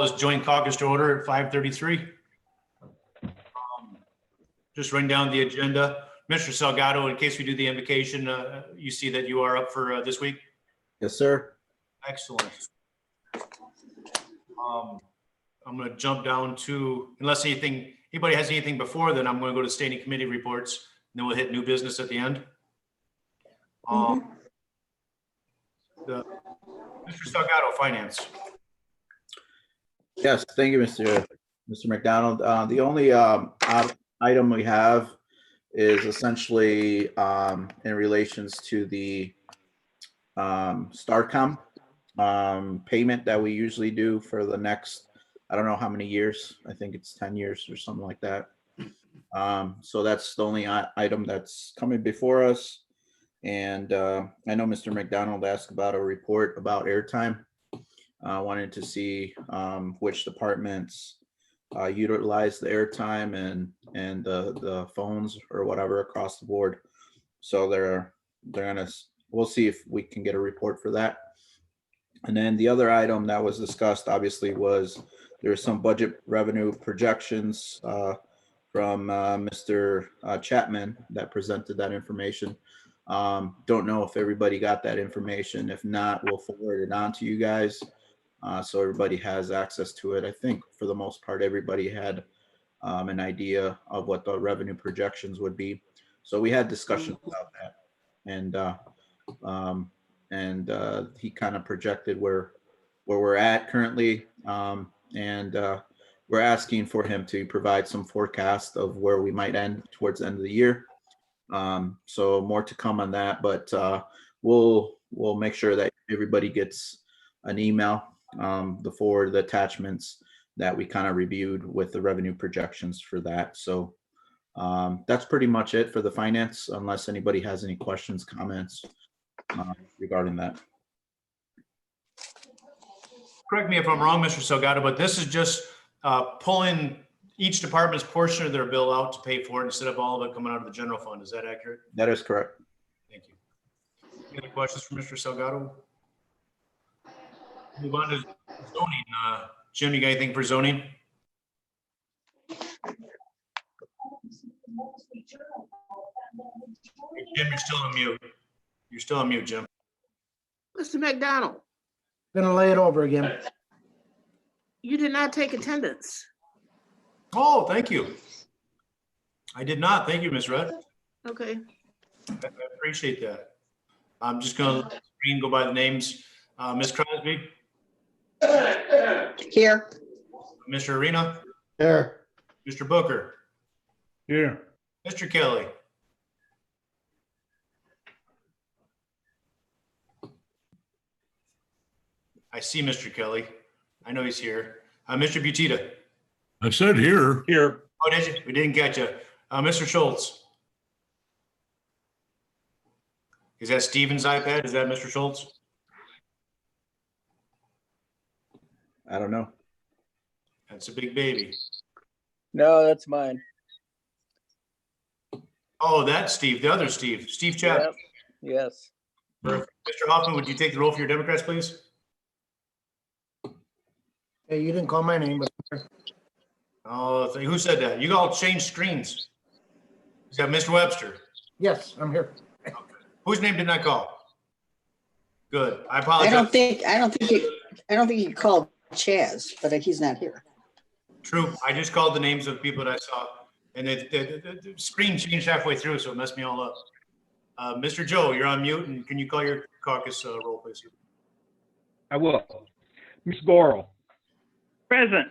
This joint caucus to order at 5:33. Just run down the agenda. Mr. Salgado, in case we do the invocation, you see that you are up for this week? Yes, sir. Excellent. I'm going to jump down to, unless anybody has anything before, then I'm going to go to standing committee reports, and then we'll hit new business at the end. Mr. Salgado, Finance. Yes, thank you, Mr. McDonald. The only item we have is essentially in relations to the Starcom payment that we usually do for the next, I don't know how many years. I think it's 10 years or something like that. So that's the only item that's coming before us. And I know Mr. McDonald asked about a report about airtime. Wanted to see which departments utilize the airtime and the phones or whatever across the board. So we'll see if we can get a report for that. And then the other item that was discussed obviously was there were some budget revenue projections from Mr. Chapman that presented that information. Don't know if everybody got that information. If not, we'll forward it on to you guys. So everybody has access to it. I think for the most part, everybody had an idea of what the revenue projections would be. So we had discussions about that, and he kind of projected where we're at currently, and we're asking for him to provide some forecast of where we might end towards the end of the year. So more to come on that, but we'll make sure that everybody gets an email the attachments that we kind of reviewed with the revenue projections for that. So that's pretty much it for the finance, unless anybody has any questions, comments regarding that. Correct me if I'm wrong, Mr. Salgado, but this is just pulling each department's portion of their bill out to pay for it instead of all of it coming out of the general fund. Is that accurate? That is correct. Thank you. Any questions for Mr. Salgado? Move on to zoning. Jim, you got anything for zoning? Hey, Jim, you're still on mute. You're still on mute, Jim. Mr. McDonald, Gonna lay it over again. you did not take attendance. Oh, thank you. I did not. Thank you, Ms. Rudd. Okay. I appreciate that. I'm just going to let the screen go by the names. Ms. Crosby, Here. Mr. Arena, There. Mr. Booker, Here. Mr. Kelly. I see Mr. Kelly. I know he's here. Mr. Butita. I said here. Here. Oh, did you? We didn't catch you. Mr. Schultz. Is that Steven's iPad? Is that Mr. Schultz? I don't know. That's a big baby. No, that's mine. Oh, that's Steve, the other Steve, Steve Chapman. Yep. Yes. Perfect. Mr. Hoffman, would you take the roll for your Democrats, please? Hey, you didn't call my name, but Oh, who said that? You all changed screens. Is that Mr. Webster? yes, I'm here. Whose name didn't I call? Good. I apologize. I don't think you called Chaz, but he's not here. True. I just called the names of people that I saw, and the screen changed halfway through, so it messed me all up. Mr. Joe, you're on mute, and can you call your caucus roll, please? I will. Ms. Gorel. Present.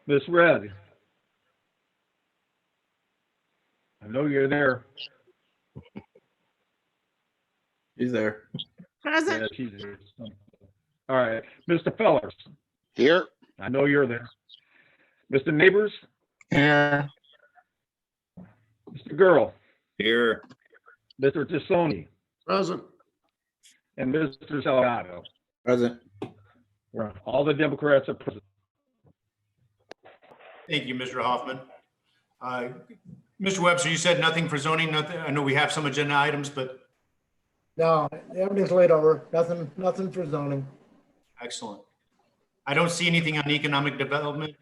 Ms. Red. I know you're there. He's there. Present. Yeah, she's there. All right. Mr. Fellers. Here. I know you're there. Mr. Neighbors. Here. Mr. Girl. Here. Mr. Tassoni. Present. And Mr. Salgado. Present. All the Democrats are present. Thank you, Mr. Hoffman. Mr. Webster, you said nothing for zoning. Nothing. I know we have some agenda items, but No, everything's laid over. Nothing for zoning. excellent. I don't see anything on economic development.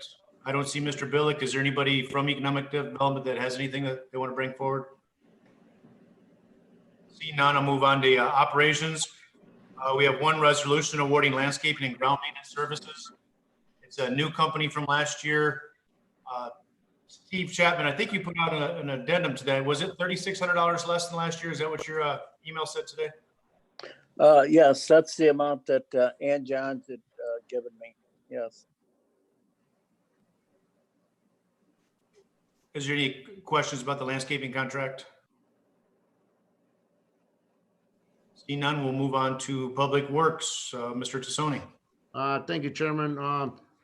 I don't see Mr. Billick. Is there anybody from economic development that has anything that they want to bring forward? See none, I'll move on to operations. We have one resolution awarding landscaping and ground maintenance services. It's a new company from last year. Steve Chapman, I think you put out an addendum to that. Was it $3,600 less than last year? Is that what your email said today? Yes, that's the amount that Ann Johns had given me. Yes. Is there any questions about the landscaping contract? See none, we'll move on to Public Works. Mr. Tassoni. Thank you, Chairman.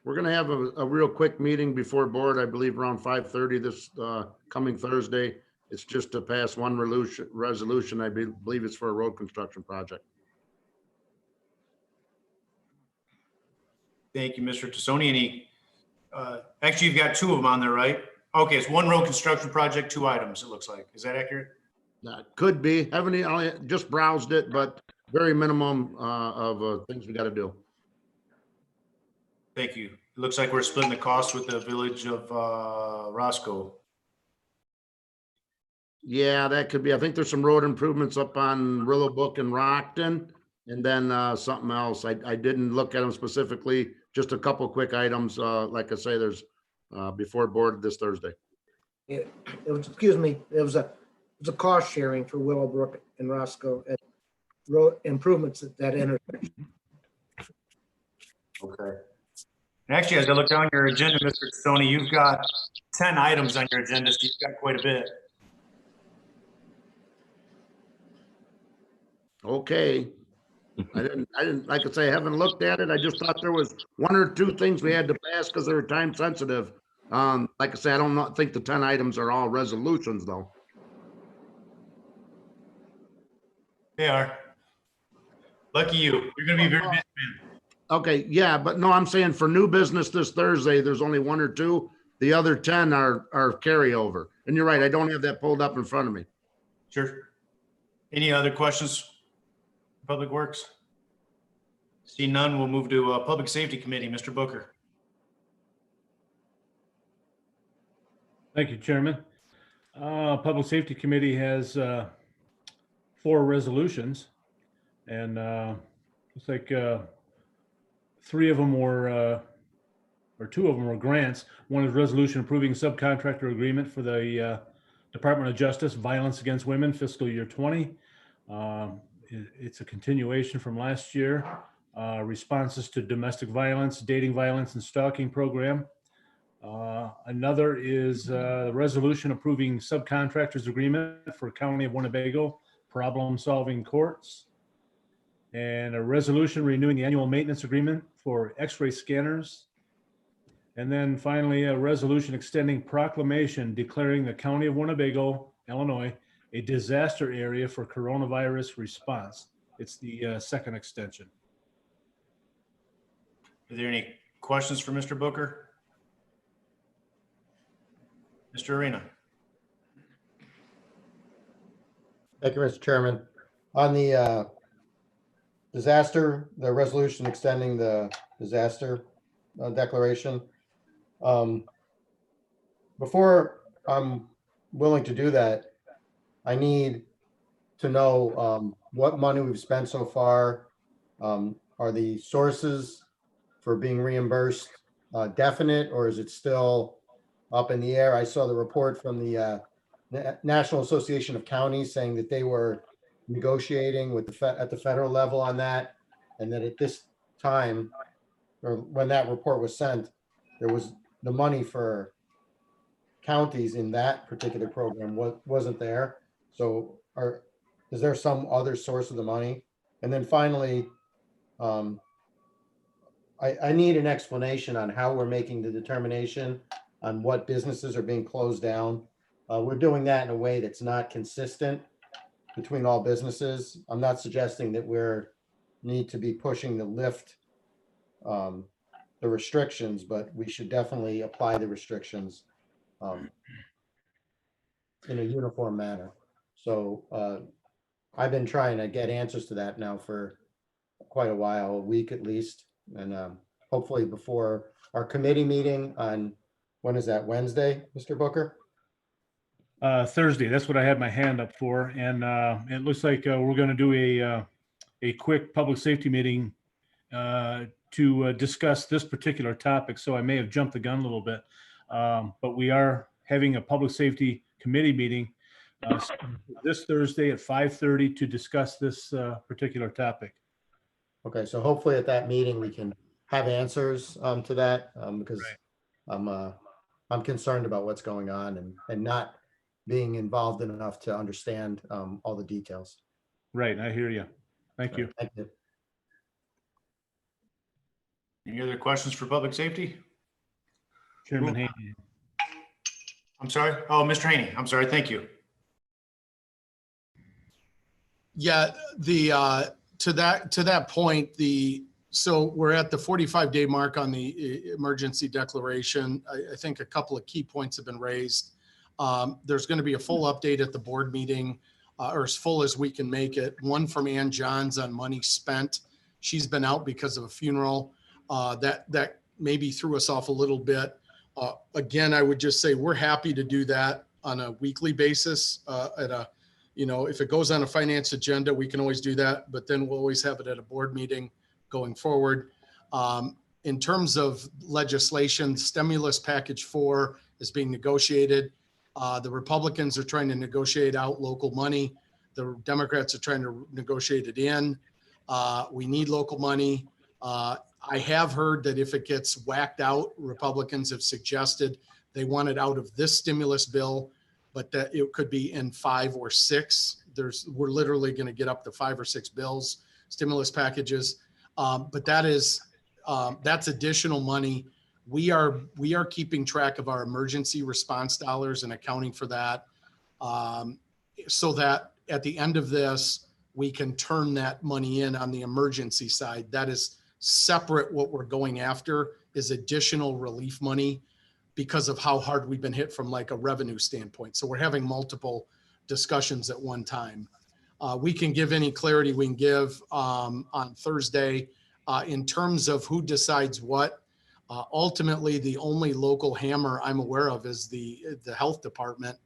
We're gonna have a real quick meeting before board, I believe around 5:30 this coming Thursday. It's just to pass one resolution. I believe it's for a road construction project. Thank you, Mr. Tassoni. Any, actually, you've got two of them on there, right? Okay, it's one road construction project, two items, it looks like. Is that accurate? Could be, I just browsed it, but very minimum of things we gotta do. Thank you. It looks like we're splitting the cost with the village of Roscoe. Yeah, that could be. I think there's some road improvements up on Willowbrook and Rockton, and then something else. I didn't look at them specifically, just a couple quick items. Like I say, there's before board this Thursday. It was, excuse me, it was a cost sharing for Willowbrook and Roscoe and road improvements at that intersection. Okay. And actually, as I look down your agenda, Mr. Tassoni, you've got 10 items on your agenda, so you've got quite a bit. Okay. I didn't, like I say, I haven't looked at it. I just thought there was one or two things we had to pass because they were time sensitive. Like I say, I don't think the 10 items are all resolutions though. They are. Lucky you. You're gonna be very busy, man. Okay, yeah, but no, I'm saying for new business this Thursday, there's only one or two. The other 10 are carryover. And you're right, I don't have that pulled up in front of me. Sure. Any other questions? Public Works? See none, we'll move to Public Safety Committee. Mr. Booker. Thank you, Chairman. Public Safety Committee has 4 resolutions, and looks like 3 of them were, or 2 of them were grants. One is resolution approving subcontractor agreement for the Department of Justice Violence Against Women fiscal year 20. It's a continuation from last year. Responses to domestic violence, dating violence, and stalking program. Another is the resolution approving subcontractors agreement for County of Winnebago problem-solving courts, and a resolution renewing the annual maintenance agreement for X-ray scanners. And then finally, a resolution extending proclamation declaring the County of Winnebago, Illinois, a disaster area for coronavirus response. It's the second extension. Are there any questions for Mr. Booker? Mr. Arena. Thank you, Mr. Chairman. On the disaster, the resolution extending the disaster declaration. Before I'm willing to do that, I need to know what money we've spent so far. Are the sources for being reimbursed definite, or is it still up in the air? I saw the report from the National Association of Counties saying that they were negotiating with at the federal level on that, and that at this time, or when that report was sent, there was the money for counties in that particular program wasn't there. So is there some other source of the money? And then finally, I need an explanation on how we're making the determination on what businesses are being closed down. We're doing that in a way that's not consistent between all businesses. I'm not suggesting that need to be pushing the lift, the restrictions, but we should definitely apply the restrictions in a uniform manner. So I've been trying to get answers to that now for quite a while, a week at least, and hopefully before our committee meeting on, when is that, Wednesday, Mr. Booker? Thursday, that's what I had my hand up for. And it looks like we're going to do a quick public safety meeting to discuss this particular topic. So I may have jumped the gun a little bit. But we are having a public safety committee meeting this Thursday at 5:30 to discuss this particular topic. Okay, so hopefully at that meeting, we can have answers to that, because I'm concerned about what's going on and not being involved enough to understand all the details. Right, I hear you. Thank you. Thank you. Any other questions for public safety? Chairman Haney. I'm sorry. Oh, Mr. Haney. I'm sorry. Thank you. Yeah, to that point, so we're at the 45-day mark on the emergency declaration. I think a couple of key points have been raised. There's going to be a full update at the board meeting, or as full as we can make it. One from Ann Johns on money spent. She's been out because of a funeral. That maybe threw us off a little bit. Again, I would just say we're happy to do that on a weekly basis if it goes on a finance agenda, we can always do that, but then we'll always have it at a board meeting going forward. In terms of legislation, stimulus package 4 is being negotiated. The Republicans are trying to negotiate out local money. The Democrats are trying to negotiate it in. We need local money. I have heard that if it gets whacked out, Republicans have suggested they want it out of this stimulus bill, but that it could be in 5 or 6. We're literally going to get up to 5 or 6 bills, stimulus packages. But that's additional money. We are keeping track of our emergency response dollars and accounting for that, so that at the end of this, we can turn that money in on the emergency side. That is separate. What we're going after is additional relief money because of how hard we've been hit from like a revenue standpoint. So we're having multiple discussions at one time. We can give any clarity we can give on Thursday in terms of who decides what. Ultimately, the only local hammer I'm aware of is the health department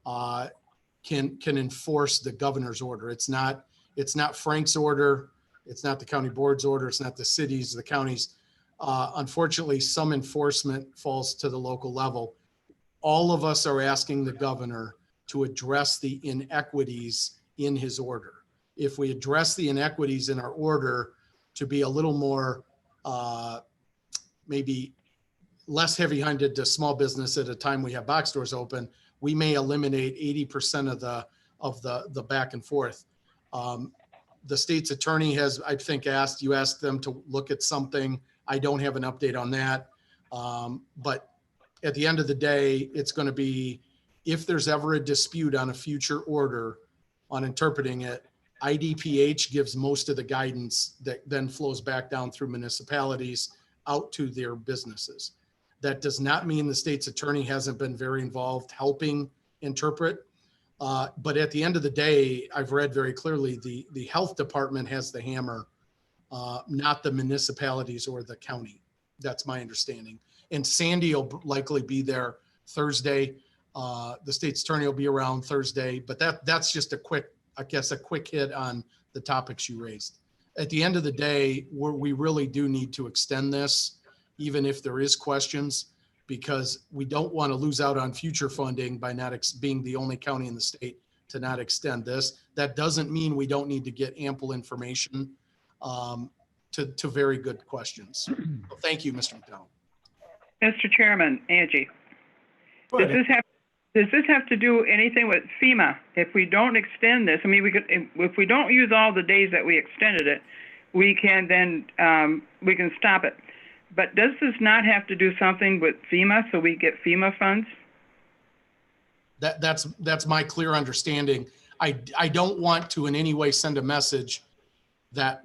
can enforce the governor's order. It's not Frank's order. It's not the county board's order. It's not the cities, the counties. Unfortunately, some enforcement falls to the local level. All of us are asking the governor to address the inequities in his order. If we address the inequities in our order to be a little more, maybe less heavy-handed to small business at a time we have box stores open, we may eliminate 80% of the back and forth. The state's attorney has, I think, asked them to look at something. I don't have an update on that. But at the end of the day, it's going to be, if there's ever a dispute on a future order on interpreting it, IDPH gives most of the guidance that then flows back down through municipalities out to their businesses. That does not mean the state's attorney hasn't been very involved helping interpret. But at the end of the day, I've read very clearly the health department has the hammer, not the municipalities or the county. That's my understanding. And Sandy will likely be there Thursday. The state's attorney will be around Thursday, but that's just a quick hit on the topics you raised. At the end of the day, we really do need to extend this, even if there is questions, because we don't want to lose out on future funding by not being the only county in the state to not extend this. That doesn't mean we don't need to get ample information to very good questions. So thank you, Mr. McDonald. Mr. Chairman, Angie, Go does ahead. this have to do anything with FEMA? If we don't extend this, I mean, if we don't use all the days that we extended it, we can then, we can stop it. But does this not have to do something with FEMA so we get FEMA funds? That's my clear understanding. I don't want to in any way send a message that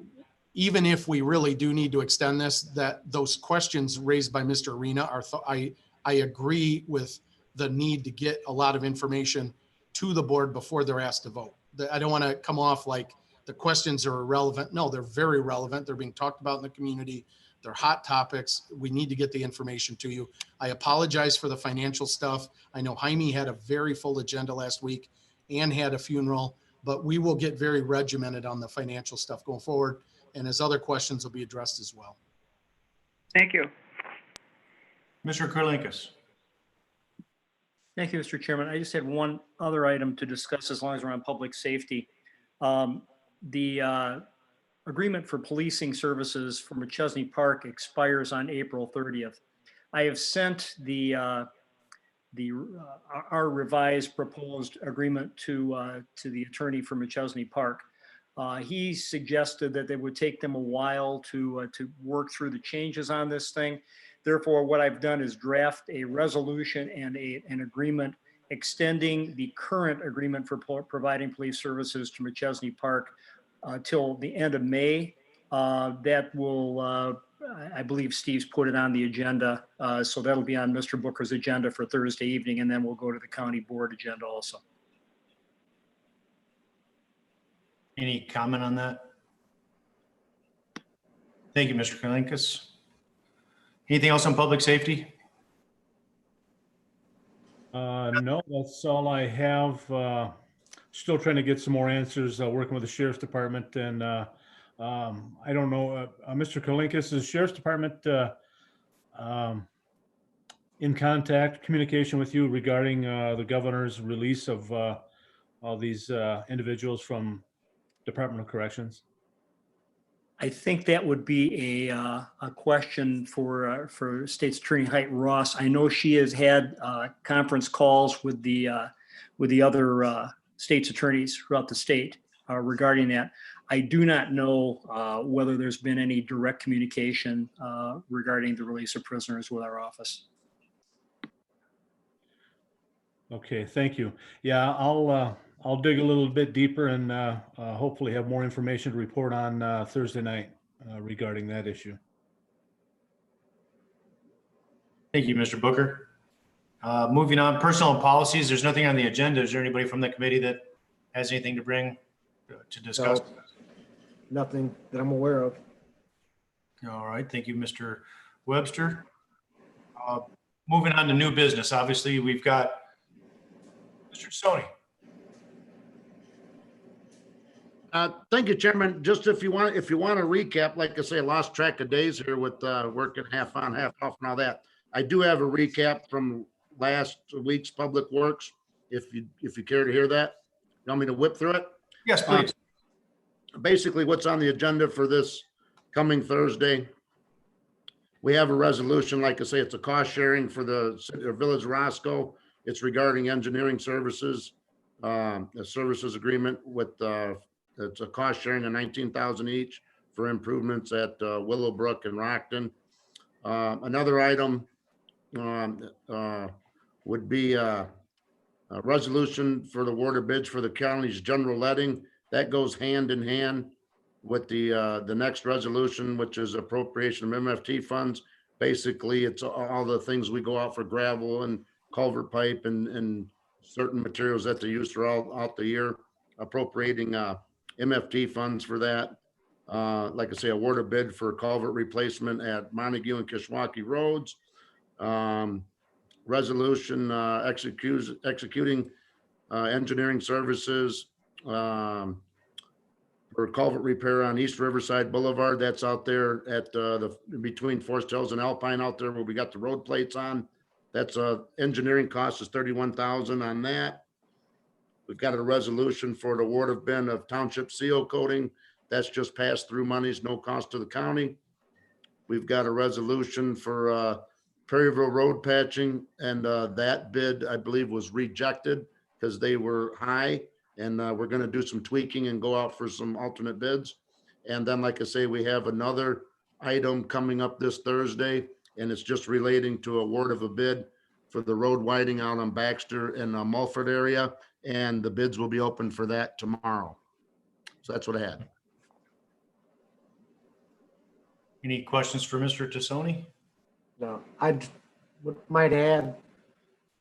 even if we really do need to extend this, that those questions raised by Mr. Arena are, I agree with the need to get a lot of information to the board before they're asked to vote. I don't want to come off like the questions are irrelevant. No, they're very relevant. They're being talked about in the community. They're hot topics. We need to get the information to you. I apologize for the financial stuff. I know Jaime had a very full agenda last week and had a funeral, but we will get very regimented on the financial stuff going forward. And his other questions will be addressed as well. Thank you. Mr. Kurlinkus. Thank you, Mr. Chairman. I just had one other item to discuss as long as we're on public safety. The agreement for policing services for McChesney Park expires on April 30th. I have sent our revised proposed agreement to the attorney for McChesney Park. He suggested that it would take them a while to work through the changes on this thing. Therefore, what I've done is draft a resolution and an agreement extending the current agreement for providing police services to McChesney Park till the end of May. That will, I believe Steve's put it on the agenda. So that'll be on Mr. Booker's agenda for Thursday evening, and then we'll go to the county board agenda also. Any comment on that? Thank you, Mr. Kurlinkus. Anything else on public safety? No, that's all I have. Still trying to get some more answers, working with the sheriff's department. And I don't know, Mr. Kurlinkus, is sheriff's department in communication with you regarding the governor's release of all these individuals from Department of Corrections? I think that would be a question for State's Attorney Height Ross. I know she has had conference calls with the other state's attorneys throughout the state regarding that. I do not know whether there's been any direct communication regarding the release of prisoners with our office. Okay, thank you. Yeah, I'll dig a little bit deeper and hopefully have more information to report on Thursday night regarding that issue. Thank you, Mr. Booker. Moving on, personnel and policies. There's nothing on the agenda. Is there anybody from the committee that has anything to bring to discuss? No, nothing that I'm aware of. All right, thank you, Mr. Webster. Moving on to new business. Obviously, we've got Mr. Stoney. Thank you, Chairman. Just if you want to recap, like I say, I lost track of days here with working half on, half off and all that. I do have a recap from last week's Public Works. If you care to hear that, you want me to whip through it? Yes, please. Basically, what's on the agenda for this coming Thursday? We have a resolution, like I say, it's a cost sharing for the Village of Roscoe. It's regarding engineering services, a services agreement with it's a cost sharing of $19,000 each for improvements at Willowbrook and Rockton. Another item would be a resolution for the award of bids for the county's general letting. That goes hand in hand with the next resolution, which is appropriation of MFT funds. Basically, it's all the things we go out for gravel and culvert pipe and certain materials that they use throughout the year, appropriating MFT funds for that. Like I say, award a bid for culvert replacement at Montague and Kishwaukee roads. Resolution executing engineering services for culvert repair on East Riverside Boulevard. That's out there at between Forest Hills and Alpine out there where we got the road plates on. That's engineering cost is $31,000 on that. We've got a resolution for the award of bin of township seal coating. That's just pass through monies, no cost to the county. We've got a resolution for Perryville road patching, and that bid, I believe, was rejected because they were high, and we're going to do some tweaking and go out for some alternate bids. And then, like I say, we have another item coming up this Thursday, and it's just relating to award of a bid for the road widening out on Baxter and Mulford area, and the bids will be open for that tomorrow. So that's what I had. Any questions for Mr. Tassoni? No, I might add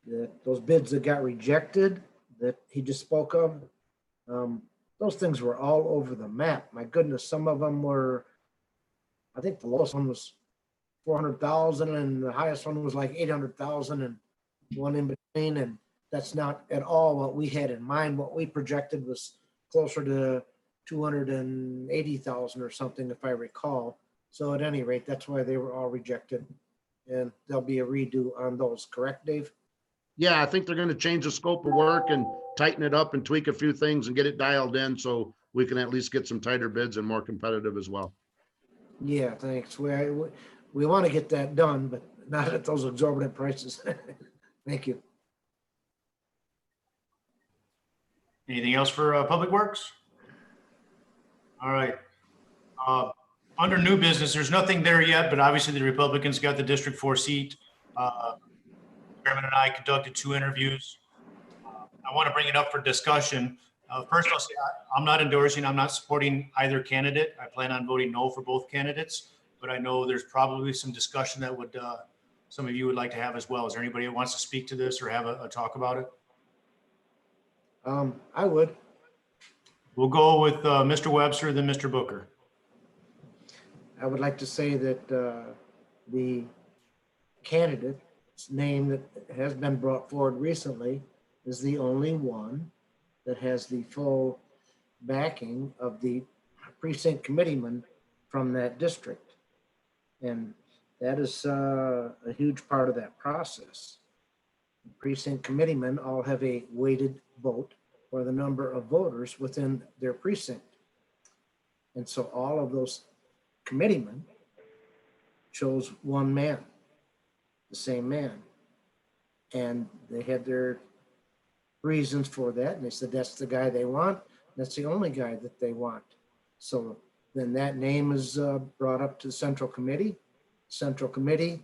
that those bids that got rejected that he just spoke of, those things were all over the map. My goodness, some of them were, I think the lowest one was 400,000 and the highest one was like 800,000 and one in between. And that's not at all what we had in mind. What we projected was closer to 280,000 or something, if I recall. So at any rate, that's why they were all rejected. And there'll be a redo on those, correct, Dave? Yeah, I think they're going to change the scope of work and tighten it up and tweak a few things and get it dialed in so we can at least get some tighter bids and more competitive as well. Yeah, thanks. We want to get that done, but not at those exorbitant prices. Thank you. Anything else for Public Works? All right. Under new business, there's nothing there yet, but obviously the Republicans got the District 4 seat. Chairman and I conducted 2 interviews. I want to bring it up for discussion. First, I'll say I'm not endorsing, I'm not supporting either candidate. I plan on voting no for both candidates, but I know there's probably some discussion that would some of you would like to have as well. Is there anybody who wants to speak to this or have a talk about it? I would. We'll go with Mr. Webster, then Mr. Booker. I would like to say that the candidate's name that has been brought forward recently is the only one that has the full backing of the precinct committeeman from that district. And that is a huge part of that process. The precinct committeemen all have a weighted vote for the number of voters within their precinct. And so all of those committeemen chose one man, the same man. And they had their reasons for that. And they said, that's the guy they want. That's the only guy that they want. So then that name is brought up to the Central Committee. Central Committee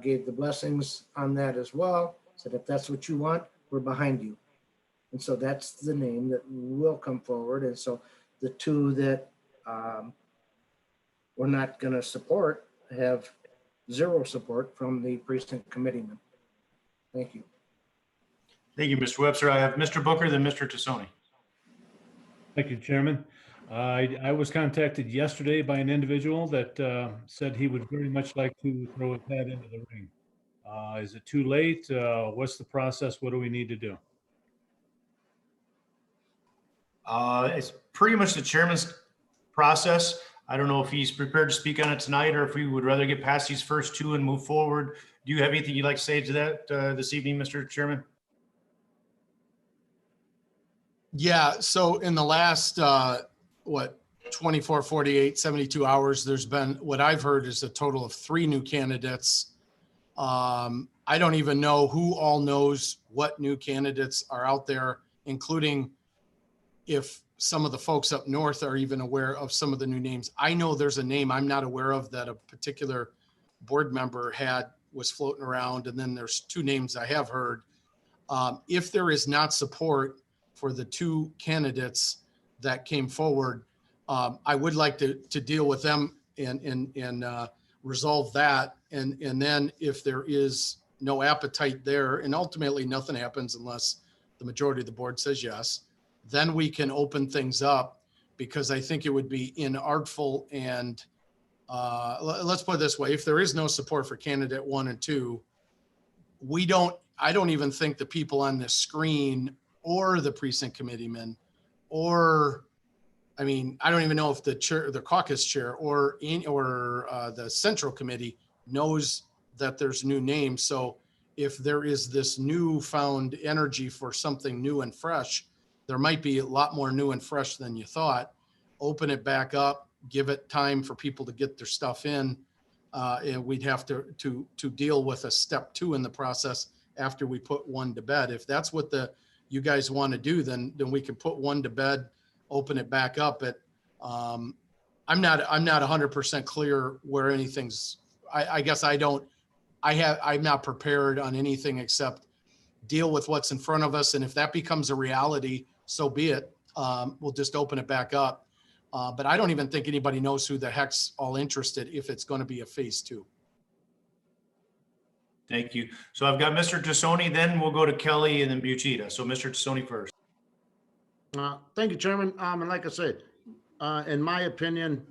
gave the blessings on that as well. Said, if that's what you want, we're behind you. And so that's the name that will come forward. And so the 2 that we're not going to support have 0 support from the precinct committeeman. Thank you. Thank you, Mr. Webster. I have Mr. Booker, then Mr. Tassoni. Thank you, Chairman. I was contacted yesterday by an individual that said he would very much like to throw his hat into the ring. Is it too late? What's the process? What do we need to do? It's pretty much the chairman's process. I don't know if he's prepared to speak on it tonight or if we would rather get past these first 2 and move forward. Do you have anything you'd like to say to that this evening, Mr. Chairman? Yeah, so in the last, 24, 48, 72 hours, there's been, what I've heard is a total of 3 new candidates. I don't even know who all knows what new candidates are out there, including if some of the folks up north are even aware of some of the new names. I know there's a name I'm not aware of that a particular board member was floating around. And then there's 2 names I have heard. If there is not support for the 2 candidates that came forward, I would like to deal with them and resolve that. And then if there is no appetite there, and ultimately nothing happens unless the majority of the board says yes, then we can open things up, because I think it would be inartful and let's put it this way. If there is no support for candidate 1 and 2, I don't even think the people on the screen or the precinct committeeman or, I mean, I don't even know if the chair, the caucus chair or the central committee knows that there's new names. So if there is this newfound energy for something new and fresh, there might be a lot more new and fresh than you thought. Open it back up, give it time for people to get their stuff in. And we'd have to deal with a step 2 in the process after we put 1 to bed. If that's what you guys want to do, then we can put 1 to bed, open it back up. But I'm not 100% clear where anything's. I guess I'm not prepared on anything except deal with what's in front of us. And if that becomes a reality, so be it. We'll just open it back up. But I don't even think anybody knows who the heck's all interested if it's going to be a phase 2. Thank you. So I've got Mr. Tassoni, then we'll go to Kelly and then Bucita. So Mr. Tassoni first. Thank you, Chairman. And like I said, in my opinion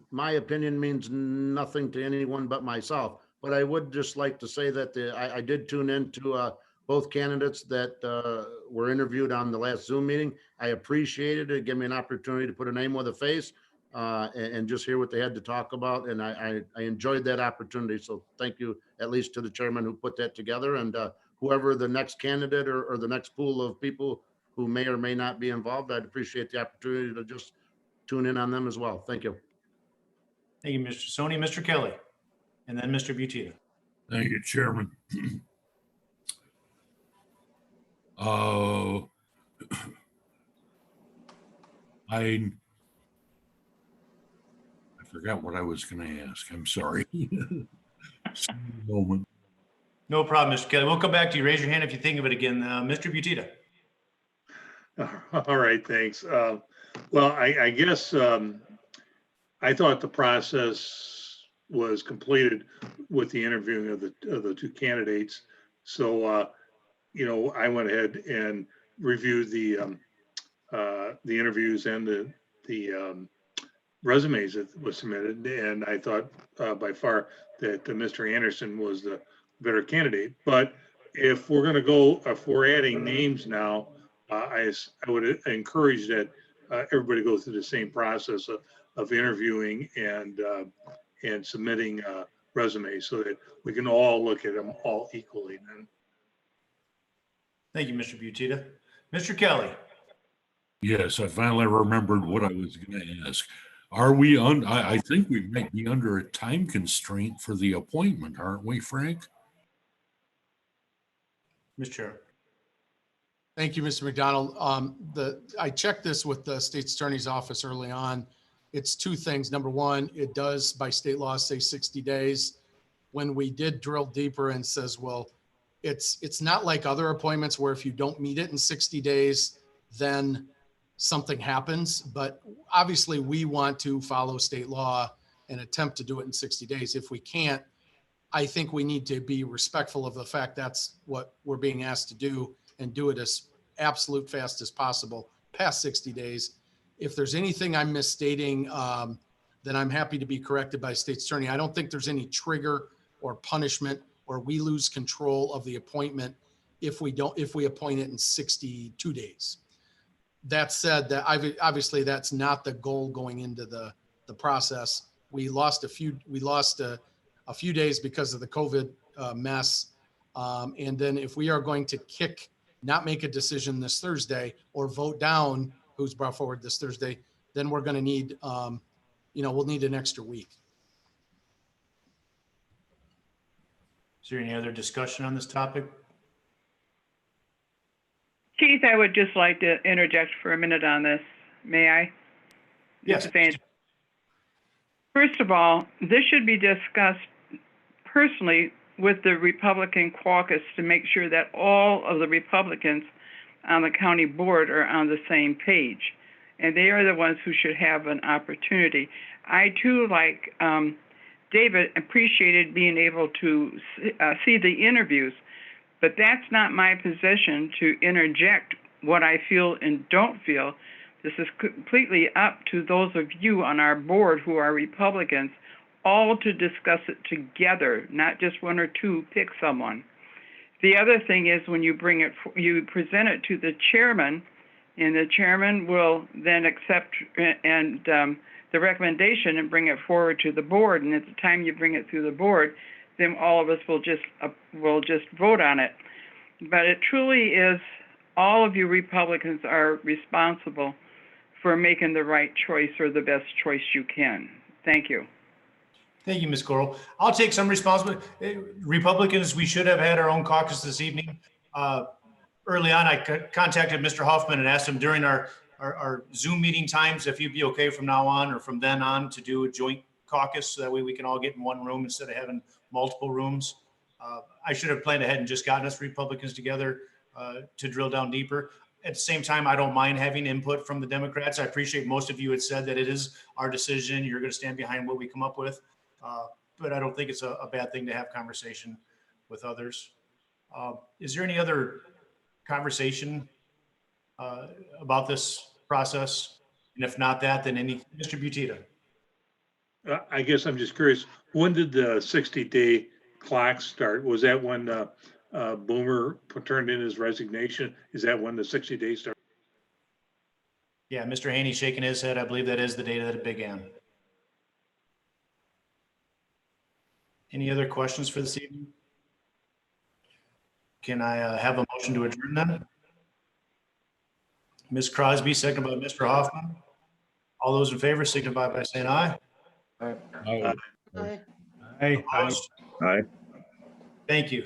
means nothing to anyone but myself. but I would just like to say that I did tune into both candidates that were interviewed on the last Zoom meeting. I appreciated it. It gave me an opportunity to put a name with a face and just hear what they had to talk about. And I enjoyed that opportunity. So thank you, at least to the chairman who put that together, and whoever the next candidate or the next pool of people who may or may not be involved, I'd appreciate the opportunity to just tune in on them as well. Thank you. Thank you, Mr. Sony. Mr. Kelly, and then Mr. Butita. Thank you, Chairman. Uh, I forgot what I was going to ask. I'm sorry. Just a moment. No problem, Mr. Kelly. We'll come back to you. Raise your hand if you think of it again. Mr. Butita. All right, thanks. Well, I guess I thought the process was completed with the interviewing of the two candidates. So, you know, I went ahead and reviewed the interviews and the resumes that was submitted, and I thought by far that Mr. Anderson was the better candidate. But if we're adding names now, I would encourage that everybody go through the same process of interviewing and submitting resumes so that we can all look at them all equally then. Thank you, Mr. Butita. Mr. Kelly. Yes, I finally remembered what I was going to ask. Are we on? I think we might be under a time constraint for the appointment, aren't we, Frank? Mr. Chair. Thank you, Mr. McDonald. I checked this with the state's attorney's office early on. It's two things. Number one, it does by state law say 60 days. When we did drill deeper and says, well, it's not like other appointments where if you don't meet it in 60 days, then something happens. But obviously we want to follow state law and attempt to do it in 60 days. If we can't, I think we need to be respectful of the fact that's what we're being asked to do and do it as absolute fast as possible past 60 days. If there's anything I'm misstating, then I'm happy to be corrected by state's attorney. I don't think there's any trigger or punishment or we lose control of the appointment if we appoint it in 62 days. That said, that obviously that's not the goal going into the process. We lost a few days because of the COVID mess. And then if we are going to not make a decision this Thursday or vote down who's brought forward this Thursday, then we're going to need, we'll need an extra week. Is there any other discussion on this topic? Keith, I would just like to interject for a minute on this. May I? Yes. First of all, this should be discussed personally with the Republican caucus to make sure that all of the Republicans on the county board are on the same page. And they are the ones who should have an opportunity. I too, like David, appreciated being able to see the interviews, but that's not my position to interject what I feel and don't feel. This is completely up to those of you on our board who are Republicans, all to discuss it together, not just one or two pick someone. The other thing is when you you present it to the chairman, and the chairman will then accept the recommendation and bring it forward to the board. And at the time you bring it through the board, then all of us will just vote on it. But it truly is, all of you Republicans are responsible for making the right choice or the best choice you can. Thank you. Thank you, Ms. Coral. I'll take some responsibility. Republicans, we should have had our own caucus this evening. Early on, I contacted Mr. Hoffman and asked him during our Zoom meeting times if you'd be okay from now on or from then on to do a joint caucus so that way we can all get in one room instead of having multiple rooms. I should have planned ahead and just gotten us Republicans together to drill down deeper. At the same time, I don't mind having input from the Democrats. I appreciate most of you had said that it is our decision. You're going to stand behind what we come up with. But I don't think it's a bad thing to have conversation with others. Is there any other conversation about this process? And if not that, then Mr. Butita. I guess I'm just curious, when did the 60-day clocks start? Was that when Boomer turned in his resignation? Is that when the 60 days start? Yeah, Mr. Haney shaking his head. I believe that is the date that it began. Any other questions for this evening? Can I have a motion to adjourn then? Ms. Crosby, second by Mr. Hoffman. All those in favor signify by saying aye. Aye. Opposed? Aye. Thank you.